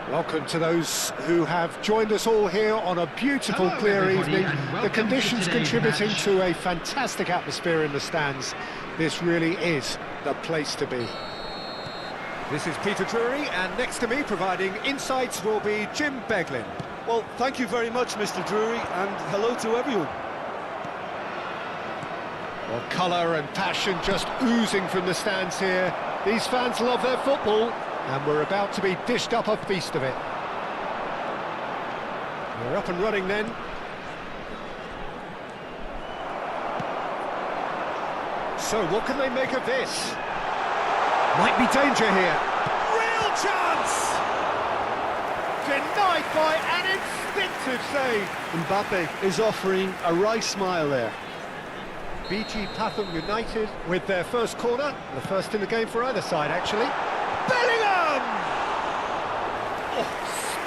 Welcome to those who have joined us all here on a beautiful, clear evening. The conditions contributing to a fantastic atmosphere in the stands. This really is the place to be. This is Peter Drury, and next to me providing insights will be Jim Beglin. Well, thank you very much, Mr. Drury, and hello to everyone. Well, colour and passion just oozing from the stands here. These fans love their football, and we're about to be dished up a feast of it. We're up and running then. So what can they make of this? Might be danger here. Real chance! Denied by an instinctive save. Mbappe is offering a wry smile there. BG Pathum United with their first corner, the first in the game for either side actually. Bellingham! Oh,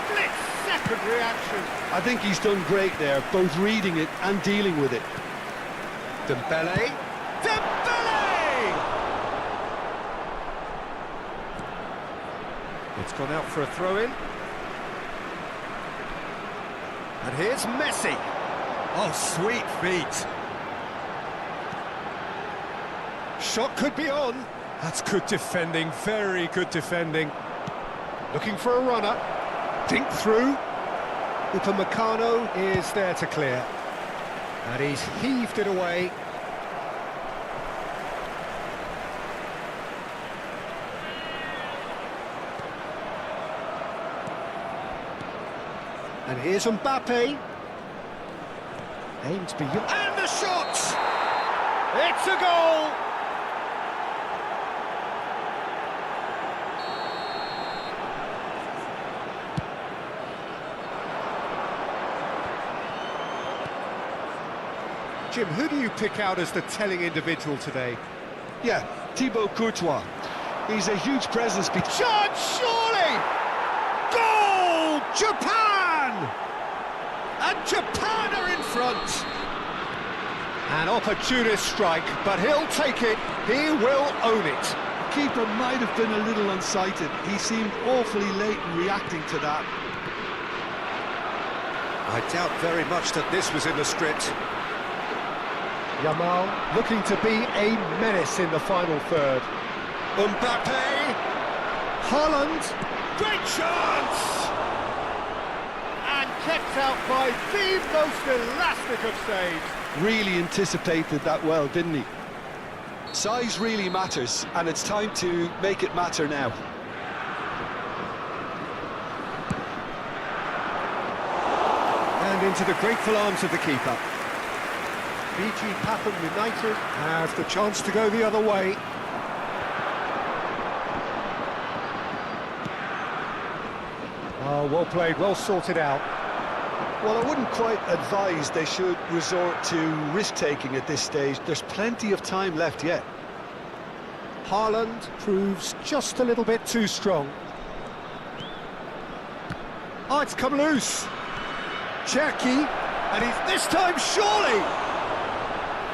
split-second reaction. I think he's done great there, both reading it and dealing with it. Dembele. Dembele! It's gone out for a throw-in. And here's Messi. Oh, sweet feet. Shot could be on. That's good defending, very good defending. Looking for a runner. Dink through. Upamecano is there to clear. And he's heaved it away. And here's Mbappe. Aimed beyond. And the shot! It's a goal! Jim, who do you pick out as the telling individual today? Yeah, Thibaut Courtois. He's a huge presence. Chance, surely! Goal! Japan! And Japan are in front. An opportunist strike, but he'll take it. He will own it. The keeper might have been a little unsighted. He seemed awfully late in reacting to that. I doubt very much that this was in the script. Yamal looking to be a menace in the final third. Mbappe! Haaland! Great chance! And kept out by the most elastic of saves. Really anticipated that well, didn't he? Size really matters, and it's time to make it matter now. And into the grateful arms of the keeper. BG Pathum United have the chance to go the other way. Oh, well played, well sorted out. Well, I wouldn't quite advise they should resort to risk-taking at this stage. There's plenty of time left yet. Haaland proves just a little bit too strong. Oh, it's come loose. Cherki, and he's this time surely.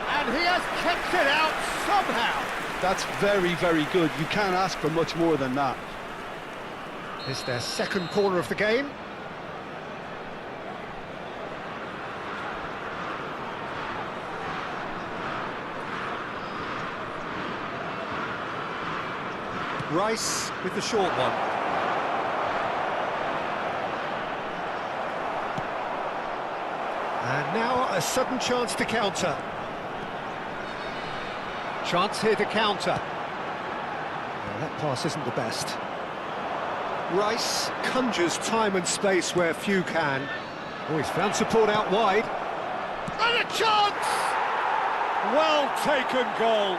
And he has kept it out somehow. That's very, very good. You can't ask for much more than that. It's their second corner of the game. Rice with the short one. And now a sudden chance to counter. Chance here to counter. Well, that pass isn't the best. Rice conjures time and space where few can. Oh, he's found support out wide. And a chance! Well taken goal.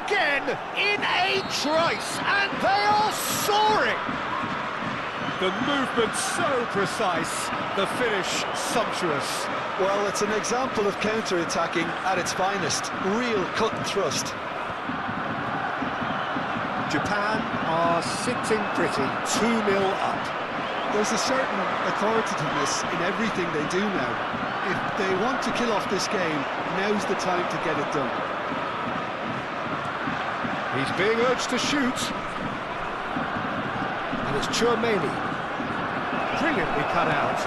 Again, in a trice, and they are soaring! The movement so precise, the finish sumptuous. Well, it's an example of counter-attacking at its finest. Real cut and thrust. Japan are sitting pretty, 2-0 up. There's a certain authoritativeness in everything they do now. If they want to kill off this game, now's the time to get it done. He's being urged to shoot. And It's Chouameni. Brilliantly cut out.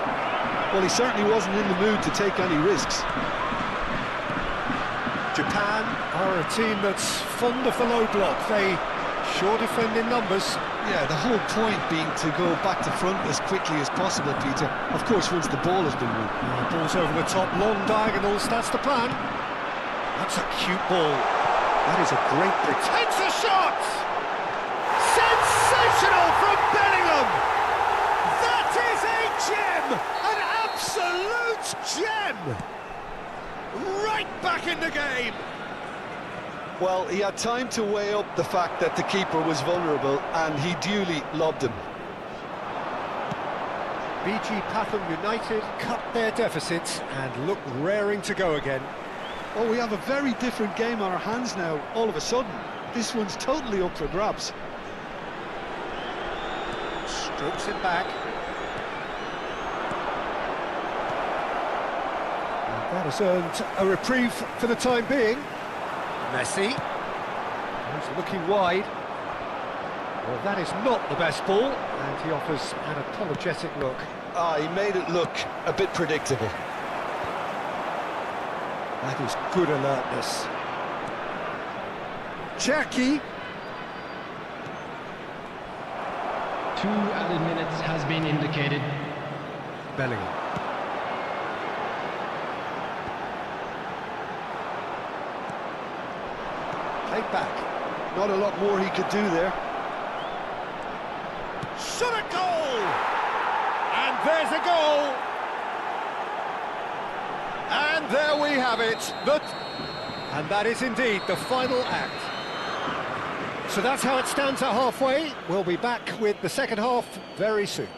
Well, he certainly wasn't in the mood to take any risks. Japan are a team that's fond of the low block. They sure defend in numbers. Yeah, the whole point being to go back to front as quickly as possible, Peter. Of course, once the ball has been won. Ball's over the top, long diagonals, that's the plan. That's a cute ball. That is a great pick. Takes a shot! Sensational from Bellingham! That is a gem! An absolute gem! Right back in the game! Well, he had time to weigh up the fact that the keeper was vulnerable, and he duly lobbed him. BG Pathum United cut their deficit and look raring to go again. Oh, we have a very different game on our hands now, all of a sudden. This one's totally up for grabs. Strokes it back. And that has earned a reprieve for the time being. Messi. He's looking wide. Well, that is not the best ball, and he offers an apologetic look. He made it look a bit predictable. That is good alertness. Jackie. 2 added minutes has been indicated. Bellingham. Played back. Not a lot more he could do there. Shot a goal! And there's a goal! And there we have it. And that is indeed the final act. So that's how it stands at halfway. We'll be back with the second half very soon.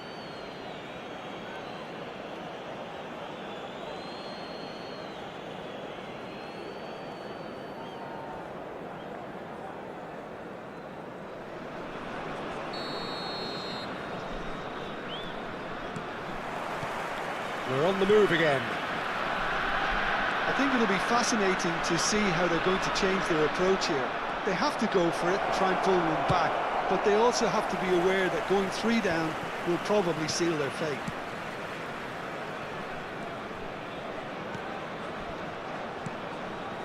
We're on the move again. I think it'll be fascinating to see how they're going to change their approach here. They have to go for it and try and pull one back, but they also have to be aware that going 3 down will probably seal their fate.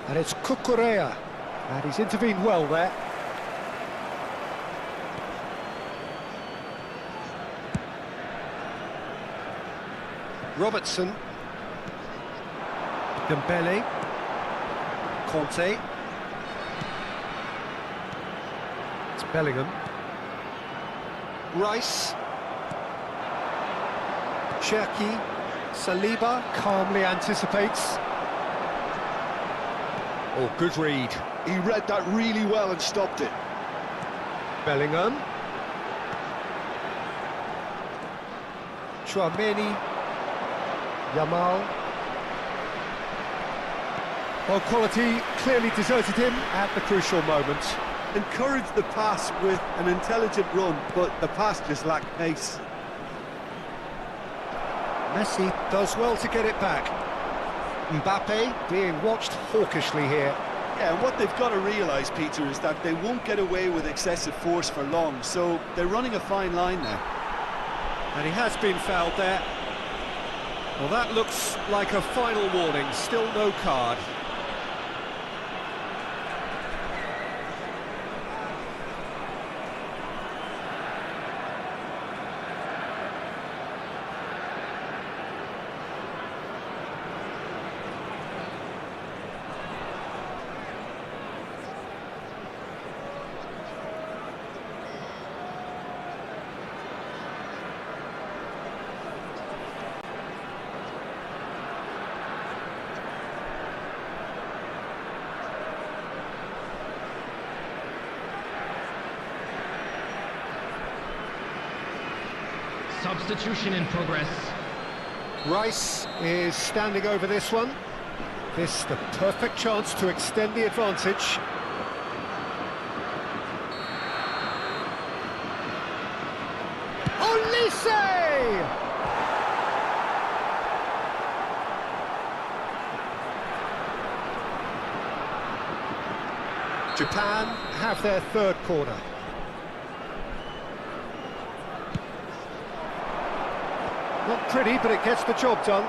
And it's Cucurella, and he's intervened well there. Robertson. Dembele. Conte. It's Bellingham. Rice. Cherki. Saliba calmly anticipates. Oh, good read. He read that really well and stopped it. Bellingham. Chouameni. Yamal. Well, quality clearly deserted him at the crucial moment. Encouraged the pass with an intelligent run, but the pass just lacked pace. Messi does well to get it back. Mbappe being watched hawkishly here. Yeah, and what they've got to realise, Peter, is that they won't get away with excessive force for long, so they're running a fine line now. And he has been fouled there. Well, that looks like a final warning, still no card. Substitution in progress. Rice is standing over this one. This the perfect chance to extend the advantage. Olise! Japan have their third corner. Not pretty, but it gets the job done.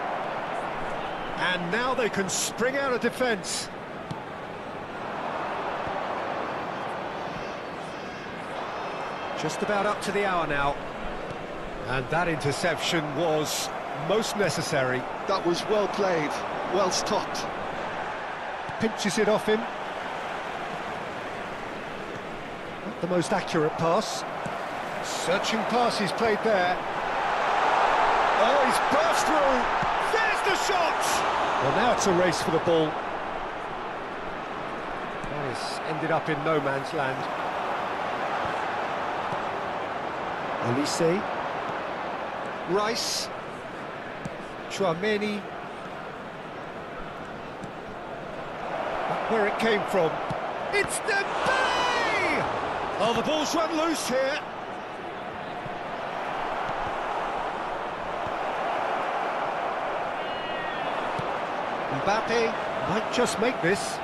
And now they can spring out of defence. Just about up to the hour now. And that interception was most necessary. That was well played, well stopped. Pinches it off him. Not the most accurate pass. Searching pass he's played there. Oh, he's burst through. There's the shot! Well, now it's a race for the ball. Oh, it's ended up in no man's land. Olise. Rice. Chouameni. Back where it came from. It's Dembele! Oh, the ball's run loose here. Mbappe might just make this.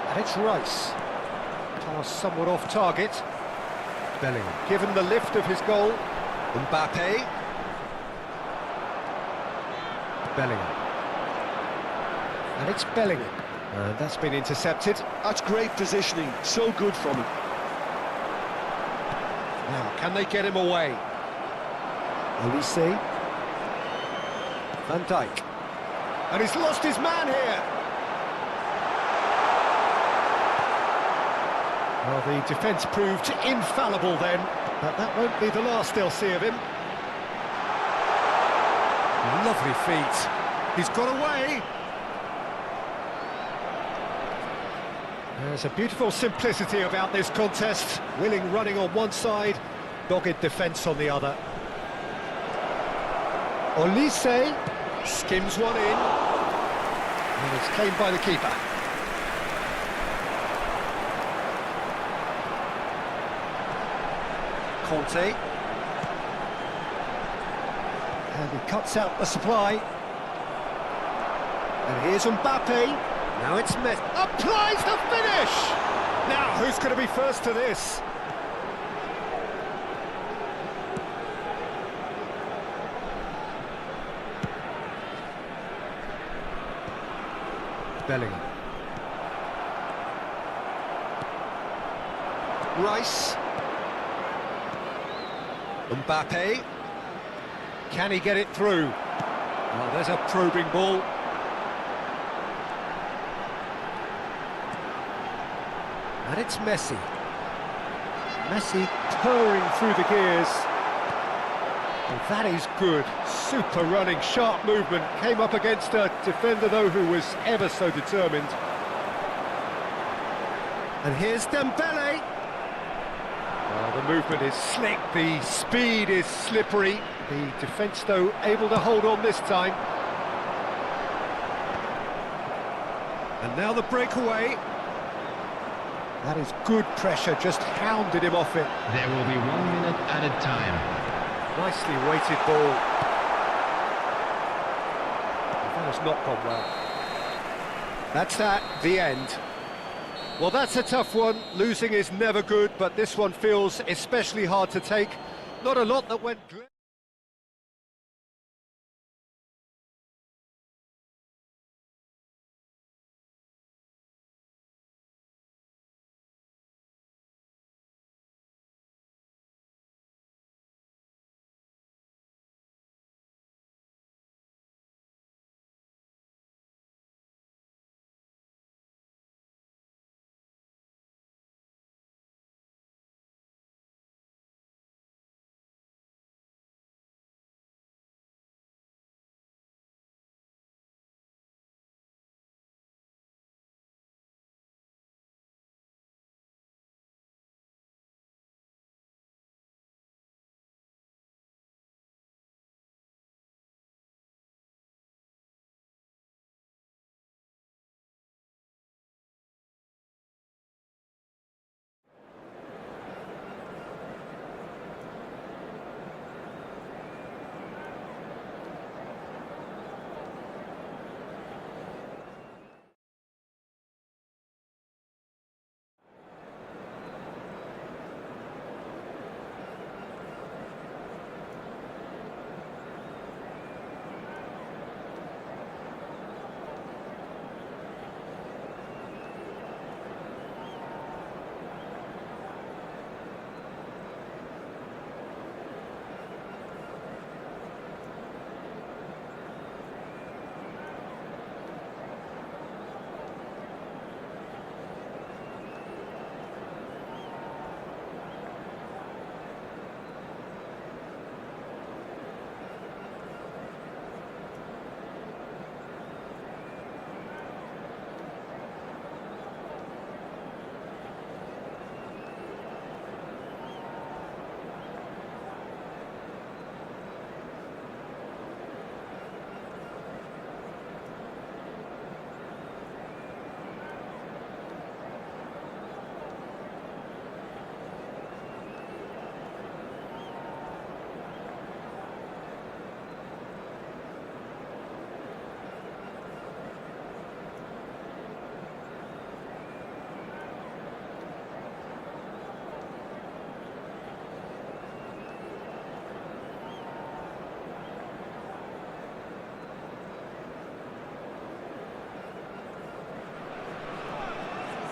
And it's Rice. Pass somewhat off target. Bellingham given the lift of his goal. Mbappe. Bellingham. And it's Bellingham. And that's been intercepted. That's great positioning, so good from him. Now, can they get him away? Olise. Van Dijk. And he's lost his man here. Well, the defence proved infallible then, but that won't be the last they'll see of him. Lovely feet. He's got away. There's a beautiful simplicity about this contest. Willing running on one side, dogged defence on the other. Olise skims one in, and it's claimed by the keeper. Conte. And he cuts out the supply. And here's Mbappe. Now it's Messi. Applies the finish! Now, who's going to be first to this? Bellingham. Rice. Mbappe. Can he get it through? Oh, there's a probing ball. And it's Messi. Messi purring through the gears. And that is good. Super running, sharp movement. Came up against a defender, though, who was ever so determined. And here's Dembele. Well, the movement is slick, the speed is slippery. The defence, though, able to hold on this time. And now the breakaway. That is good pressure, just hounded him off it. There will be 1 minute added time. Nicely weighted ball. That has not gone well. That's that, the end. Well, that's a tough one. Losing is never good, but this one feels especially hard to take. Not a lot that went...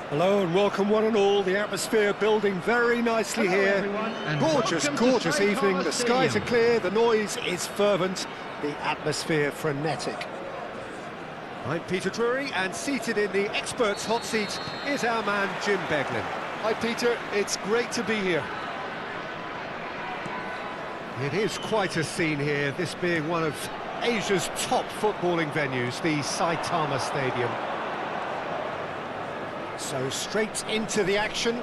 Hello and welcome one and all. The atmosphere building very nicely here. Everyone, and Gorgeous, welcome to gorgeous St. evening. Thomas The skies are Stadium. clear, the noise is fervent, the atmosphere frenetic. I'm Peter Drury, and seated in the experts' hot seat is our man Jim Beglin. Hi Peter, it's great to be here. It is quite a scene here, this being one of Asia's top footballing venues, the Saitama Stadium. So straight into the action.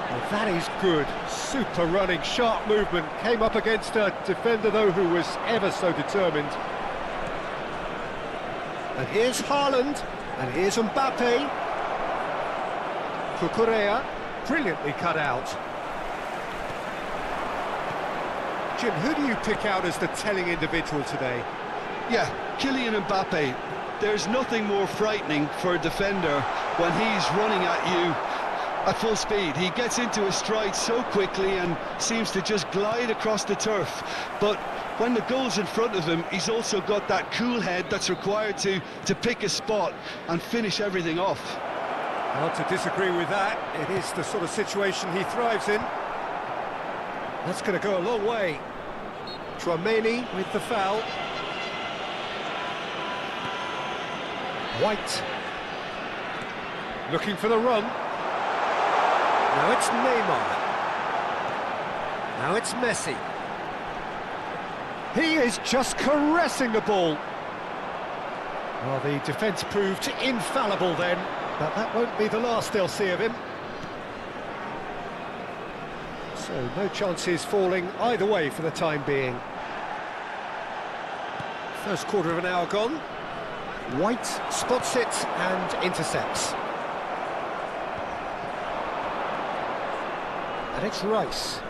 Well, that is good. Super running, sharp movement. Came up against a defender, though, who was ever so determined. And here's Haaland. And here's Mbappe. Cucurella, brilliantly cut out. Jim, who do you pick out as the telling individual today? Yeah, Kylian Mbappe. There's nothing more frightening for a defender when he's running at you at full speed. He gets into his stride so quickly and seems to just glide across the turf. But when the goal's in front of him, he's also got that cool head that's required to pick a spot and finish everything off. Hard to disagree with that. It is the sort of situation he thrives in. That's going to go a long way. Tchouaméni with the foul. White. Looking for the run. Now it's Neymar. Now it's Messi. He is just caressing the ball. Well, the defence proved infallible then, but that won't be the last they'll see of him. So no chances falling either way for the time being. First quarter of an hour gone. White spots it and intercepts. And it's Rice.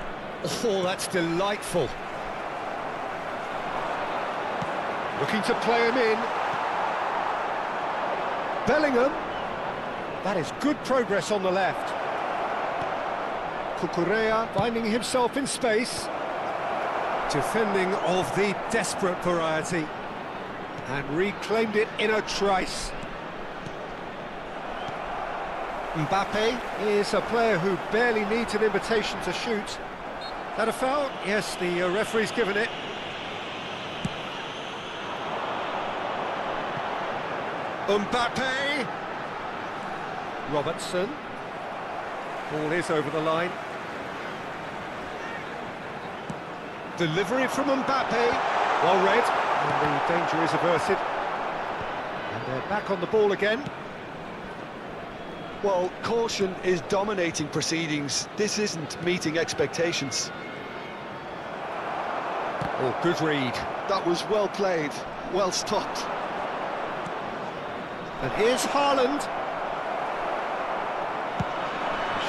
Oh, that's delightful. Looking to play him in. Bellingham. That is good progress on the left. Cucurella finding himself in space. Defending of the desperate variety. And reclaimed it in a trice. Mbappe is a player who barely needs an invitation to shoot. That a foul? Yes, the referee's given it. Mbappe! Robertson. Ball is over the line. Delivery from Mbappe. Well read. And the danger is averted. And they're back on the ball again. Well, caution is dominating proceedings. This isn't meeting expectations. Oh, good read. That was well played, well stopped. And here's Haaland.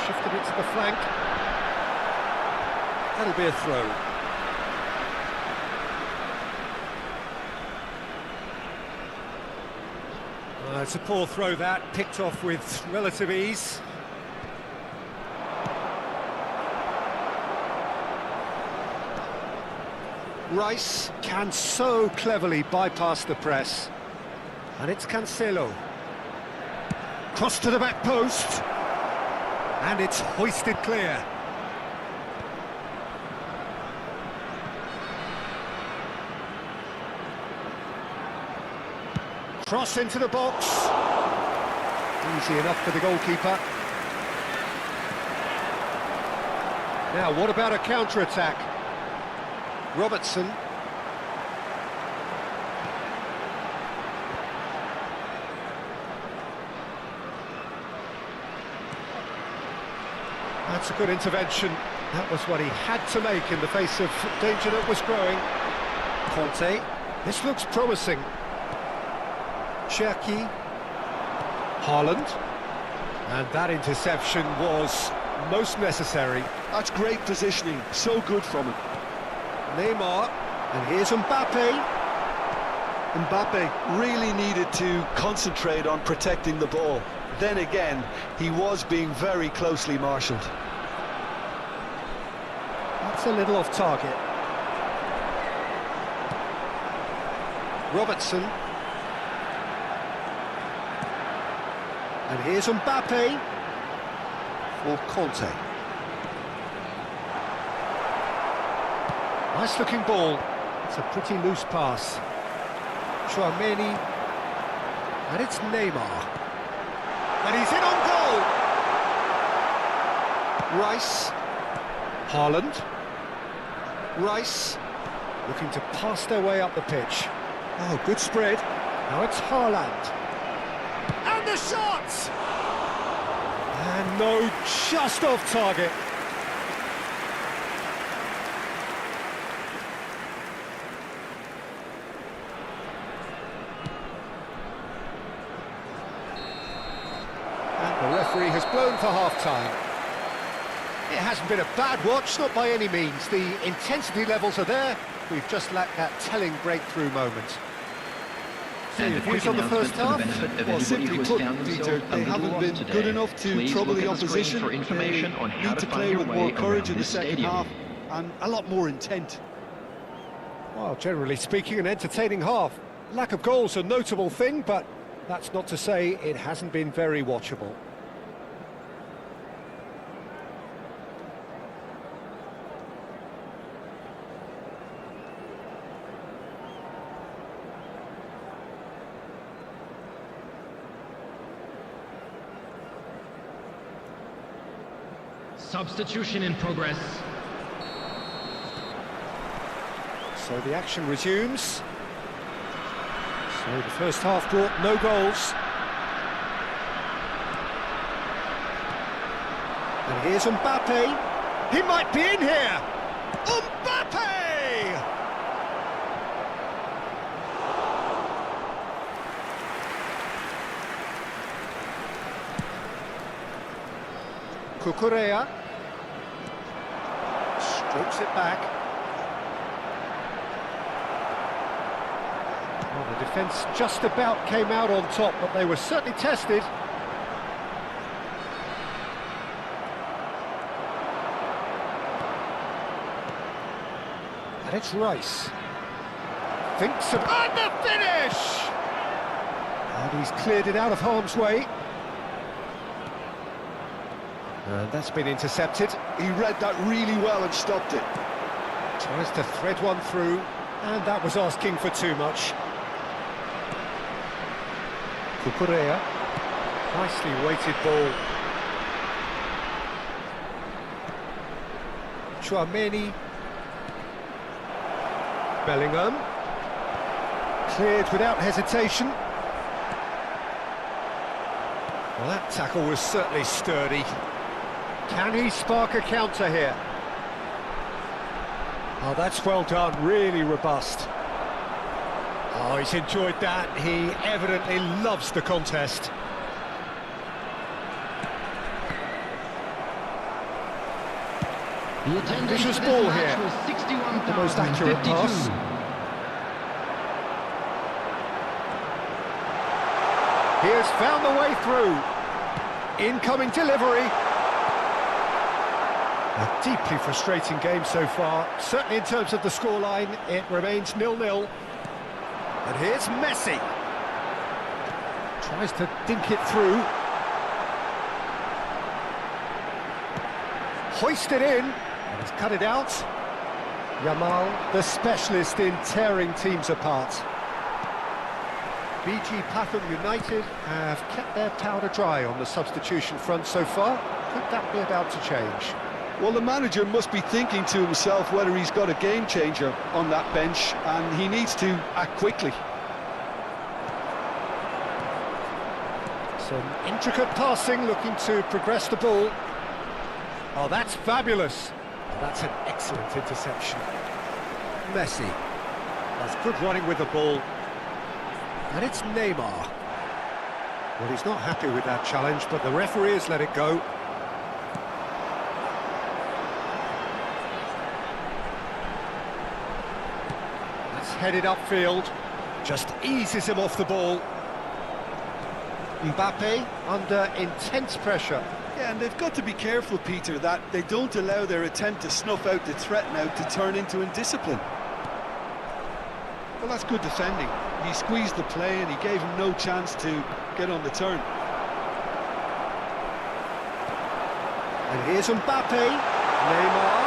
Shifted it to the flank. That'll be a throw. It's a poor throw that, picked off with relative ease. Rice can so cleverly bypass the press. And it's Cancelo. Cross to the back post. And it's hoisted clear. Cross into the box. Easy enough for the goalkeeper. Now, what about a counter-attack? Robertson. That's a good intervention. That was what he had to make in the face of danger that was growing. Conte. This looks promising. Cherki, Haaland, and that interception was most necessary. That's great positioning, so good from him. Neymar, and here's Mbappe. Mbappe really needed to concentrate on protecting the ball. Then again, he was being very closely marshalled. That's a little off target. Robertson. And here's Mbappe for Conte. Nice looking ball. It's a pretty loose pass. Chouameni. And it's Neymar. And he's in on goal! Rice. Haaland. Rice. Looking to pass their way up the pitch. Oh, good spread. Now it's Haaland. And the shot! And no, just off target. And the referee has blown for half-time. It hasn't been a bad watch, not by any means. The intensity levels are there. We've just lacked that telling breakthrough moment. So your views on the first half? Well, simply put, Peter, they haven't been good enough to trouble the opposition. For information on how need to to play find with your more way courage in around the this second stadium. half and a lot more intent. Well, generally speaking, an entertaining half. Lack of goals a notable thing, but that's not to say it hasn't been very watchable. Substitution in progress. So the action resumes. So the first half brought no goals. And here's Mbappe. He might be in here. Mbappe! Cucurella. Strokes it back. Well, the defence just about came out on top, but they were certainly tested. And it's Rice. Thinks of... And the finish! And he's cleared it out of harm's way. And that's been intercepted. He read that really well and stopped it. Tries to thread one through, and that was asking for too much. Cucurella. Nicely weighted ball. Chouameni. Bellingham. Cleared without hesitation. Well, that tackle was certainly sturdy. Can he spark a counter here? Oh, that's well done, really robust. Oh, he's enjoyed that. He evidently loves the contest. The attendance Vicious for this ball match here. was The most accurate 61,052. pass. He has found the way through. Incoming delivery. A deeply frustrating game so far. Certainly in terms of the scoreline, it remains 0-0. And here's Messi. Tries to dink it through. Hoist it in. And he's cut it out. Yamal, the specialist in tearing teams apart. BG Pathum United have kept their powder dry on the substitution front so far. Could that be about to change? Well, the manager must be thinking to himself whether he's got a game changer on that bench, and he needs to act quickly. Some intricate passing, looking to progress the ball. Oh, that's fabulous. That's an excellent interception. Messi. That's good running with the ball. And it's Neymar. Well, he's not happy with that challenge, but the referee has let it go. That's headed upfield. Just eases him off the ball. Mbappe under intense pressure. Yeah, and they've got to be careful, Peter, that they don't allow their attempt to snuff out the threat now to turn into indiscipline. Well, that's good defending. He squeezed the play and he gave him no chance to get on the turn. And here's Mbappe. Neymar.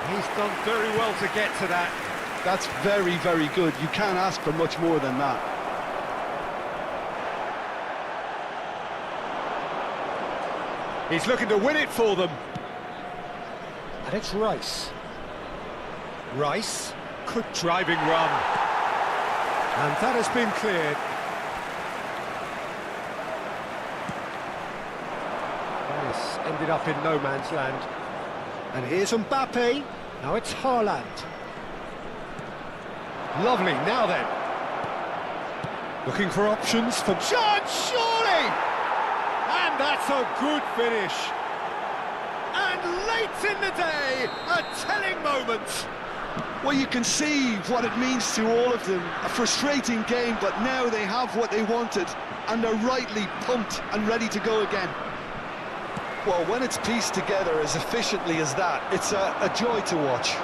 He's done very well to get to that. That's very, very good. You can't ask for much more than that. He's looking to win it for them. And it's Rice. Rice, good driving run. And that has been cleared. Rice ended up in no man's land. And here's Mbappe. Now it's Haaland. Lovely, now then. Looking for options for chance, surely! And that's a good finish. And late in the day, a telling moment. Well, you can see what it means to all of them. A frustrating game, but now they have what they wanted, and they're rightly pumped and ready to go again. Well, when it's pieced together as efficiently as that, it's a joy to watch.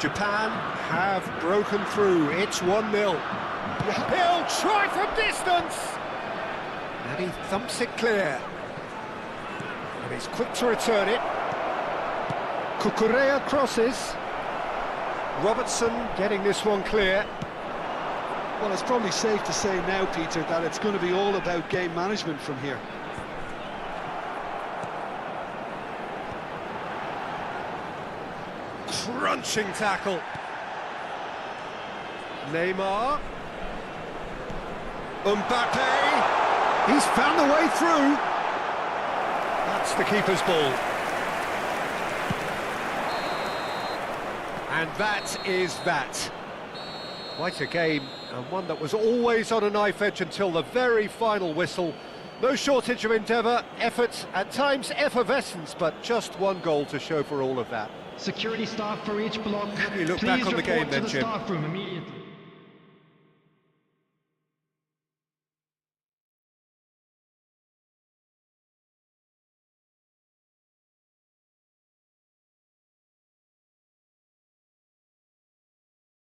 Japan have broken through. It's 1-0. He'll try from distance. And he thumps it clear. And he's quick to return it. Cucurella crosses. Robertson getting this one clear. Well, it's probably safe to say now, Peter, that it's going to be all about game management from here. Crunching tackle. Neymar. Mbappe. He's found the way through. That's the keeper's ball. And that is that. Quite a game, and one that was always on a knife edge until the very final whistle. No shortage of endeavour, effort, at times effervescence, but just one goal to show for all of that. Security staff for each block. You look back on the game then, Jim. Staff room immediately.